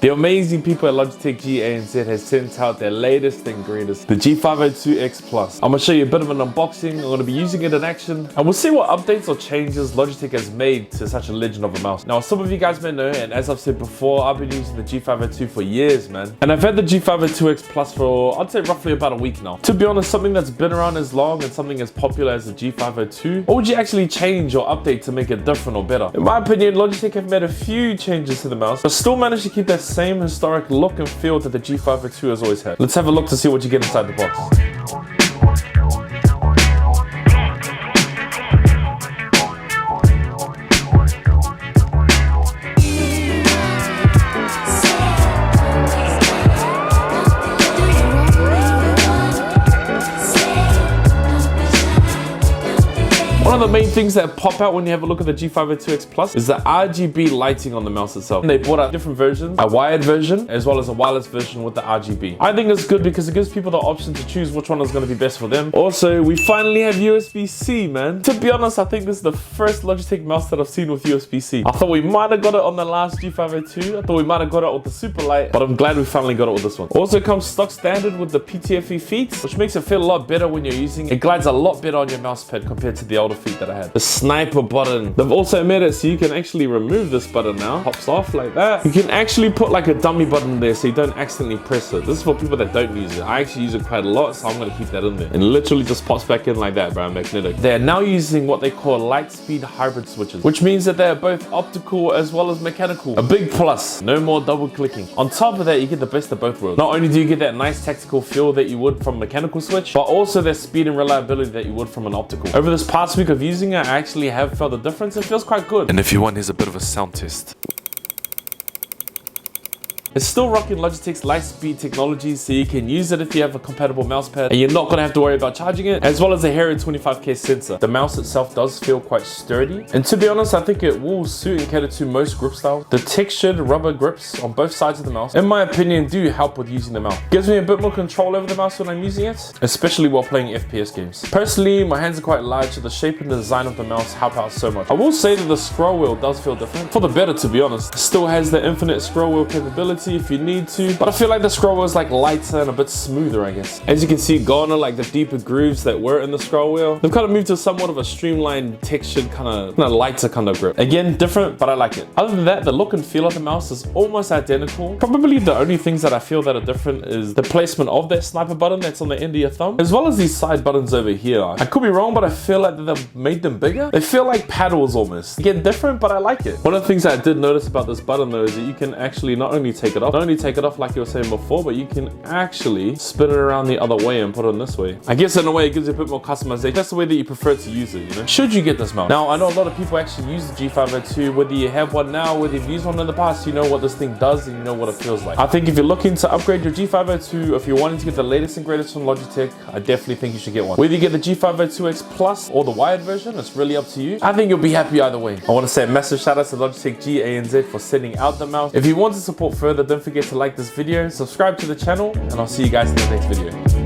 The amazing people at Logitech G ANZ has sent out their latest and greatest, the G502X Plus. I'm going to show you a bit of an unboxing. I'm going to be using it in action, and we'll see what updates or changes Logitech has made to such a legend of a mouse. Now, some of you guys may know, and as I've said before, I've been using the G502 for years, man. And I've had the G502X Plus for, I'd say, roughly about a week now. To be honest, something that's been around as long and something as popular as the G502, what would you actually change or update to make it different or better? In my opinion, Logitech have made a few changes to the mouse, but still managed to keep that same historic look and feel that the G502 has always had. Let's have a look to see what you get inside the box. One of the main things that pop out when you have a look at the G502X Plus is the RGB lighting on the mouse itself. And they brought out different versions, a wired version as well as a wireless version with the RGB. I think it's good because it gives people the option to choose which one is going to be best for them. Also, we finally have USB-C, man. To be honest, I think this is the first Logitech mouse that I've seen with USB-C. I thought we might have got it on the last G502. I thought we might have got it with the Super Light, but I'm glad we finally got it with this one. Also comes stock standard with the PTFE feet, which makes it feel a lot better when you're using it. It glides a lot better on your mouse pad compared to the older feet that I had. The sniper button. They've also made it so you can actually remove this button now. Pops off like that. You can actually put like a dummy button there so you don't accidentally press it. This is for people that don't use it. I actually use it quite a lot, so I'm going to keep that in there. And literally just pops back in like that, bro. Magnetic. They're now using what they call light speed hybrid switches, which means that they're both optical as well as mechanical. A big plus. No more double clicking. On top of that, you get the best of both worlds. Not only do you get that nice tactical feel that you would from a mechanical switch, but also that speed and reliability that you would from an optical. Over this past week of using it, I actually have felt the difference. It feels quite good. And if you want, here's a bit of a sound test. It's still rocking Logitech's Lightspeed technology, so you can use it if you have a compatible mousepad and you're not going to have to worry about charging it, as well as a Hero 25K sensor. The mouse itself does feel quite sturdy, and to be honest, I think it will suit and cater to most grip styles. The textured rubber grips on both sides of the mouse, in my opinion, do help with using the mouse. Gives me a bit more control over the mouse when I'm using it, especially while playing FPS games. Personally, my hands are quite large, so the shape and design of the mouse help out so much. I will say that the scroll wheel does feel different, for the better to be honest. It still has the infinite scroll wheel capability if you need to, but I feel like the scroll wheel is like lighter and a bit smoother, I guess. As you can see, gone are like the deeper grooves that were in the scroll wheel. They've kind of moved to somewhat of a streamlined, textured, kind of lighter kind of grip. Again, different, but I like it. Other than that, the look and feel of the mouse is almost identical. Probably the only things that I feel that are different is the placement of that sniper button that's on the end of your thumb, as well as these side buttons over here. I could be wrong, but I feel like they've made them bigger. They feel like paddles almost. Again, different, but I like it. One of the things that I did notice about this button though is that you can actually not only take it off, take it off like you were saying before, but you can actually spin it around the other way and put it in this way. I guess in a way it gives you a bit more customization. That's the way that you prefer to use it, you know? Should you get this mouse? Now, I know a lot of people actually use the G502, whether you have one now, whether you've used one in the past, you know what this thing does and you know what it feels like. I think if you're looking to upgrade your G502, if you're wanting to get the latest and greatest from Logitech, I definitely think you should get one. Whether you get the G502X Plus or the wired version, it's really up to you. I think you'll be happy either way. I want to say a massive shout out to Logitech G ANZ for sending out the mouse. If you want to support further, don't forget to like this video, subscribe to the channel, and I'll see you guys in the next video.